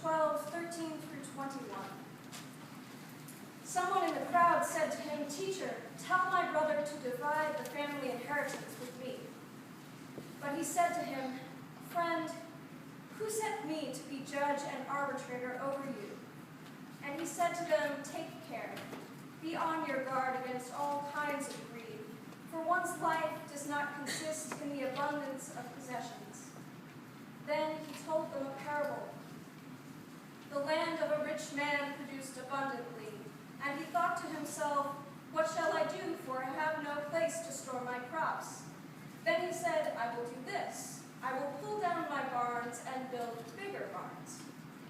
12:13 through 21. Someone in the crowd said to him, "Teacher, tell my brother to divide the family inheritance with me." But he said to him, "Friend, who sent me to be judge and arbitrator over you?" And he said to them, "Take care. Be on your guard against all kinds of greed, for one's life does not consist in the abundance of possessions." Then he told them a parable. The land of a rich man produced abundantly, and he thought to himself, "What shall I do, for I have no place to store my crops?" Then he said, "I will do this. I will pull down my barns and build bigger barns.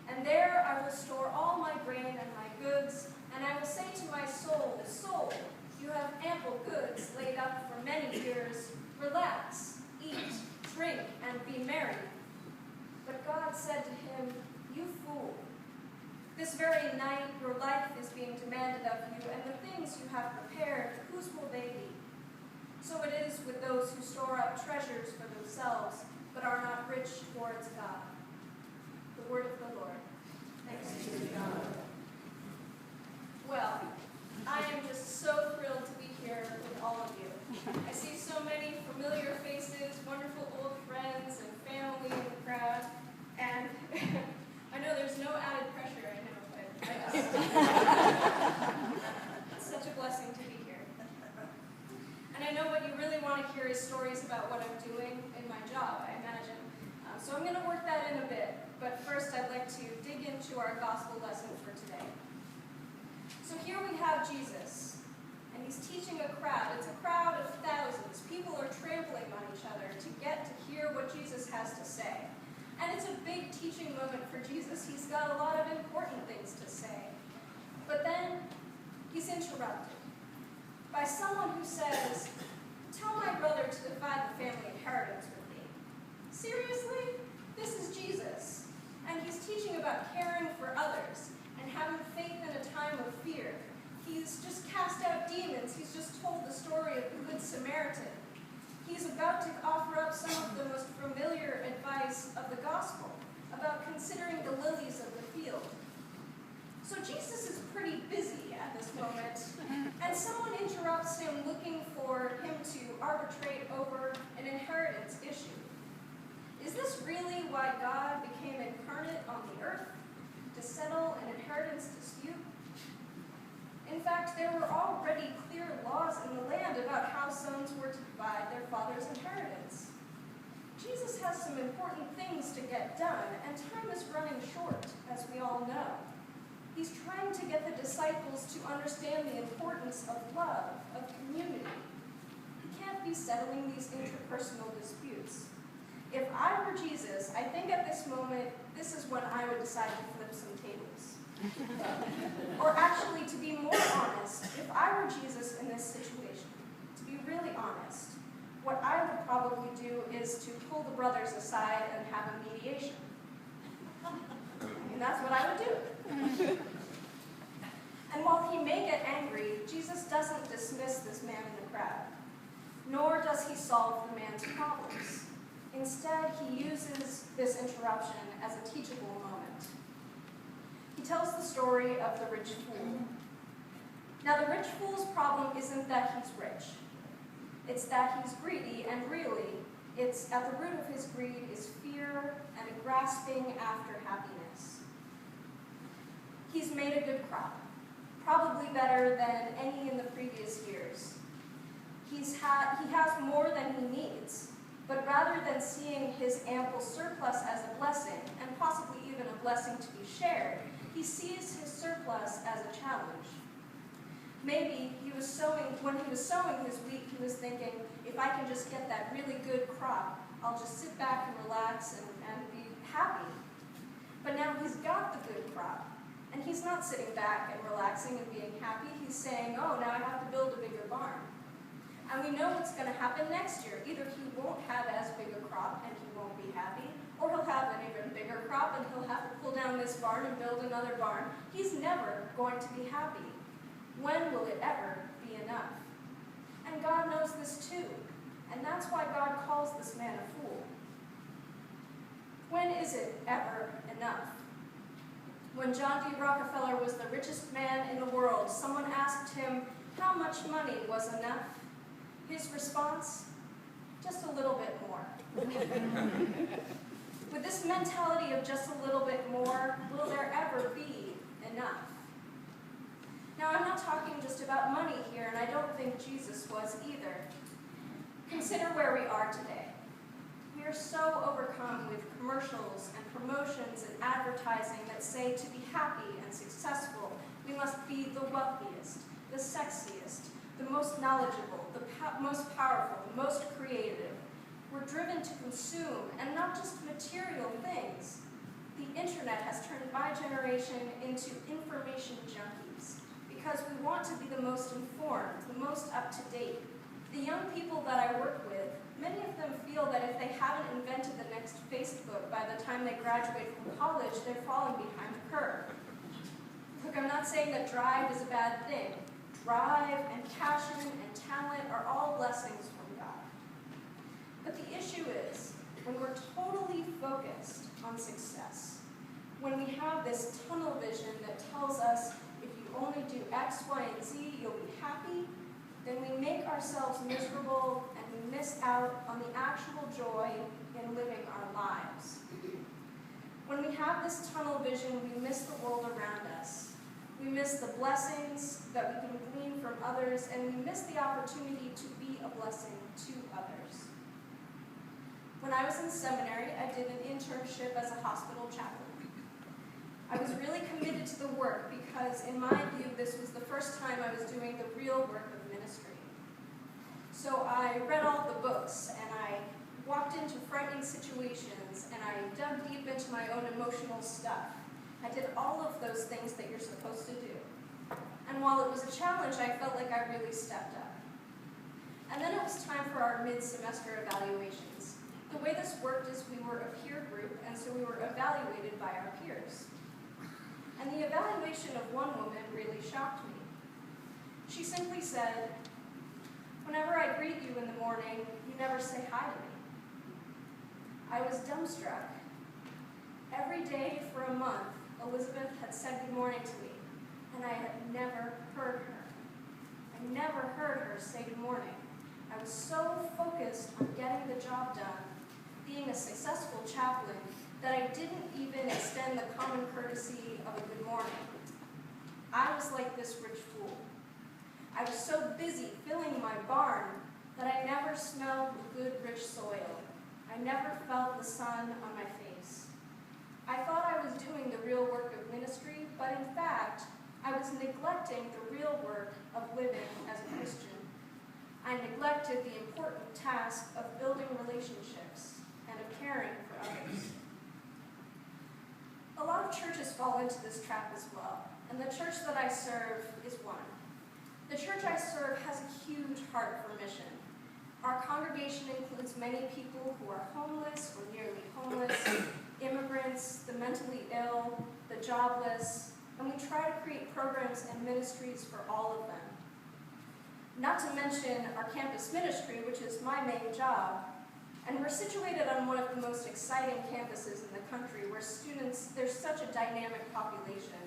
And there I will store all my grain and my goods, and I will say to my soul, 'Soul, you have ample goods laid up for many years. Relax, eat, drink, and be merry.' But God said to him, 'You fool, this very night your life is being demanded of you, and the things you have prepared, whose will they be?' So it is with those who store up treasures for themselves, but are not rich towards God." The word of the Lord. Thanks be to God. Well, I am just so thrilled to be here with all of you. I see so many familiar faces, wonderful old friends, and family in the crowd, and I know there's no added pressure, I know, but it's such a blessing to be here. And I know what you really want to hear is stories about what I'm doing in my job, I imagine. So I'm going to work that in a bit, but first I'd like to dig into our gospel lesson for today. So here we have Jesus, and he's teaching a crowd. It's a crowd of thousands. People are trampling on each other to get to hear what Jesus has to say. And it's a big teaching moment for Jesus. He's got a lot of important things to say. But then he's interrupted by someone who says, "Tell my brother to divide the family inheritance with me." Seriously? This is Jesus. And he's teaching about caring for others and having faith in a time of fear. He's just cast out demons. He's just told the story of the Good Samaritan. He's about to offer up some of the most familiar advice of the gospel about considering the lilies of the field. So Jesus is pretty busy at this moment, and someone interrupts him looking for him to arbitrate over an inheritance issue. Is this really why God became incarnate on the earth? To settle an inheritance dispute? In fact, there were already clear laws in the land about how sons were to divide their father's inheritance. Jesus has some important things to get done, and time is running short, as we all know. He's trying to get the disciples to understand the importance of love, of community. He can't be settling these interpersonal disputes. If I were Jesus, I think at this moment, this is when I would decide to flip some tables. Or actually, to be more honest, if I were Jesus in this situation, to be really honest, what I would probably do is to pull the brothers aside and have a mediation. And that's what I would do. And while he may get angry, Jesus doesn't dismiss this man in the crowd, nor does he solve the man's problems. Instead, he uses this interruption as a teachable moment. He tells the story of the rich fool. Now, the rich fool's problem isn't that he's rich. It's that he's greedy, and really, it's at the root of his greed is fear and a grasping after happiness. He's made a good crop, probably better than any in the previous years. He has more than he needs, but rather than seeing his ample surplus as a blessing, and possibly even a blessing to be shared, he sees his surplus as a challenge. Maybe when he was sowing his wheat, he was thinking, if I can just get that really good crop, I'll just sit back and relax and be happy. But now he's got the good crop, and he's not sitting back and relaxing and being happy. He's saying, oh, now I have to build a bigger barn. And we know what's going to happen next year. Either he won't have as big a crop and he won't be happy, or he'll have an even bigger crop and he'll have to pull down this barn and build another barn. He's never going to be happy. When will it ever be enough? And God knows this too, and that's why God calls this man a fool. When is it ever enough? When John D. Rockefeller was the richest man in the world, someone asked him how much money was enough. His response, just a little bit more. With this mentality of just a little bit more, will there ever be enough? Now, I'm not talking just about money here, and I don't think Jesus was either. Consider where we are today. We are so overcome with commercials and promotions and advertising that say to be happy and successful, we must be the wealthiest, the sexiest, the most knowledgeable, the most powerful, the most creative. We're driven to consume, and not just material things. The internet has turned my generation into information junkies because we want to be the most informed, the most up-to-date. The young people that I work with, many of them feel that if they haven't invented the next Facebook by the time they graduate from college, they're falling behind the curve. Look, I'm not saying that drive is a bad thing. Drive and passion and talent are all blessings from God. But the issue is, when we're totally focused on success, when we have this tunnel vision that tells us if you only do X, Y, and Z, you'll be happy, then we make ourselves miserable and we miss out on the actual joy in living our lives. When we have this tunnel vision, we miss the world around us. We miss the blessings that we can glean from others, and we miss the opportunity to be a blessing to others. When I was in seminary, I did an internship as a hospital chaplain. I was really committed to the work because, in my view, this was the first time I was doing the real work of ministry. So I read all the books, and I walked into frightening situations, and I dug deep into my own emotional stuff. I did all of those things that you're supposed to do. And while it was a challenge, I felt like I really stepped up. And then it was time for our mid-semester evaluations. The way this worked is we were a peer group, and so we were evaluated by our peers. And the evaluation of one woman really shocked me. She simply said, "Whenever I greet you in the morning, you never say hi to me." I was dumbstruck. Every day for a month, Elizabeth had said good morning to me, and I had never heard her. I never heard her say good morning. I was so focused on getting the job done, being a successful chaplain, that I didn't even extend the common courtesy of a good morning. I was like this rich fool. I was so busy filling my barn that I never smelled the good, rich soil. I never felt the sun on my face. I thought I was doing the real work of ministry, but in fact, I was neglecting the real work of living as a Christian. I neglected the important task of building relationships and of caring for others. A lot of churches fall into this trap as well, and the church that I serve is one. The church I serve has a huge heart for mission. Our congregation includes many people who are homeless or nearly homeless, immigrants, the mentally ill, the jobless, and we try to create programs and ministries for all of them. Not to mention our campus ministry, which is my main job, and we're situated on one of the most exciting campuses in the country where students, there's such a dynamic population.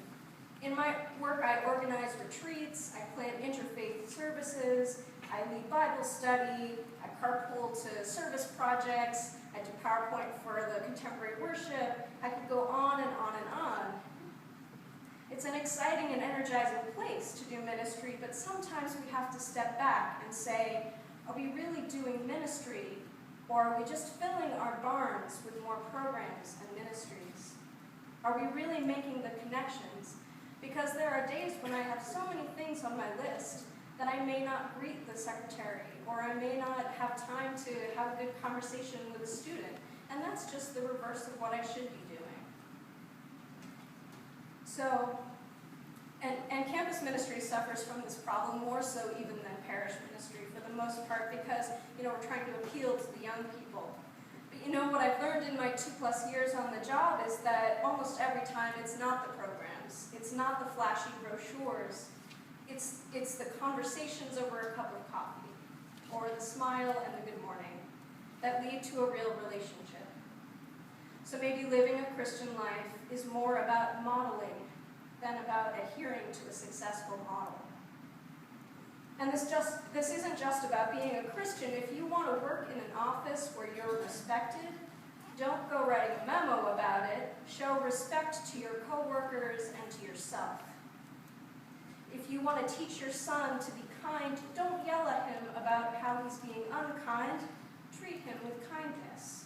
In my work, I organize retreats, I plan interfaith services, I lead Bible study, I carpool to service projects, I do PowerPoint for the contemporary worship. I could go on and on and on. It's an exciting and energizing place to do ministry, but sometimes we have to step back and say, are we really doing ministry, or are we just filling our barns with more programs and ministries? Are we really making the connections? Because there are days when I have so many things on my list that I may not greet the secretary, or I may not have time to have a good conversation with a student. And that's just the reverse of what I should be doing. So, and campus ministry suffers from this problem more so even than parish ministry for the most part because, we're trying to appeal to the young people. But what I've learned in my 2+ years on the job is that almost every time it's not the programs, it's not the flashy brochures, it's the conversations over a cup of coffee, or the smile and the good morning, that lead to a real relationship. So maybe living a Christian life is more about modeling than about adhering to a successful model. And this isn't just about being a Christian. If you want to work in an office where you're respected, don't go writing a memo about it. Show respect to your coworkers and to yourself. If you want to teach your son to be kind, don't yell at him about how he's being unkind. Treat him with kindness.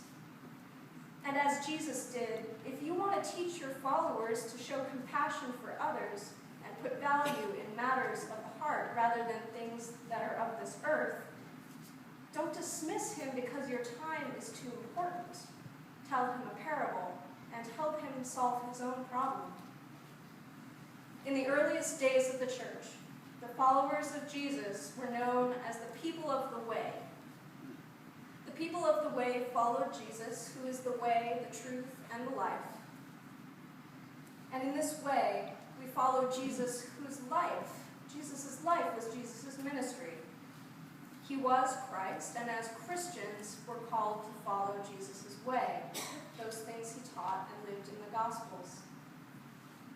And as Jesus did, if you want to teach your followers to show compassion for others and put value in matters of the heart rather than things that are of this earth, don't dismiss him because your time is too important. Tell him a parable and help him solve his own problem. In the earliest days of the church, the followers of Jesus were known as the people of the way. The people of the way followed Jesus, who is the way, the truth, and the life. And in this way, we follow Jesus, whose life, Jesus' life was Jesus' ministry. He was Christ, and as Christians, we're called to follow Jesus' way, those things he taught and lived in the Gospels.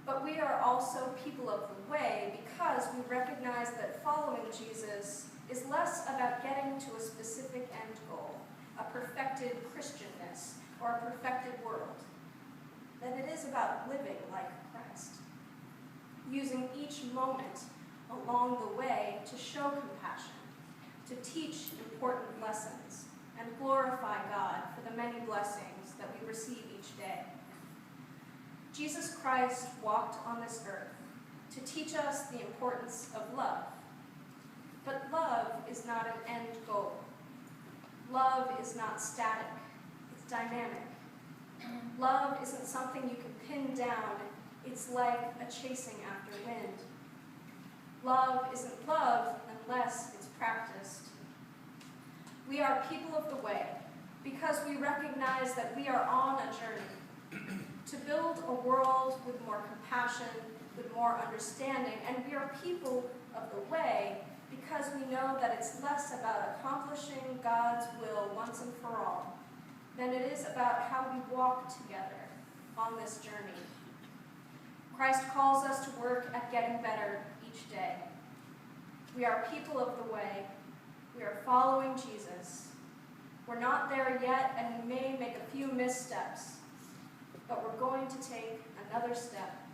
But we are also people of the way because we recognize that following Jesus is less about getting to a specific end goal, a perfected Christianness, or a perfected world, than it is about living like Christ, using each moment along the way to show compassion, to teach important lessons, and glorify God for the many blessings that we receive each day. Jesus Christ walked on this earth to teach us the importance of love. But love is not an end goal. Love is not static, it's dynamic. Love isn't something you can pin down, it's like a chasing after wind. Love isn't love unless it's practiced. We are people of the way because we recognize that we are on a journey to build a world with more compassion, with more understanding, and we are people of the way because we know that it's less about accomplishing God's will once and for all than it is about how we walk together on this journey. Christ calls us to work at getting better each day. We are people of the way. We are following Jesus. We're not there yet, and we may make a few missteps, but we're going to take another step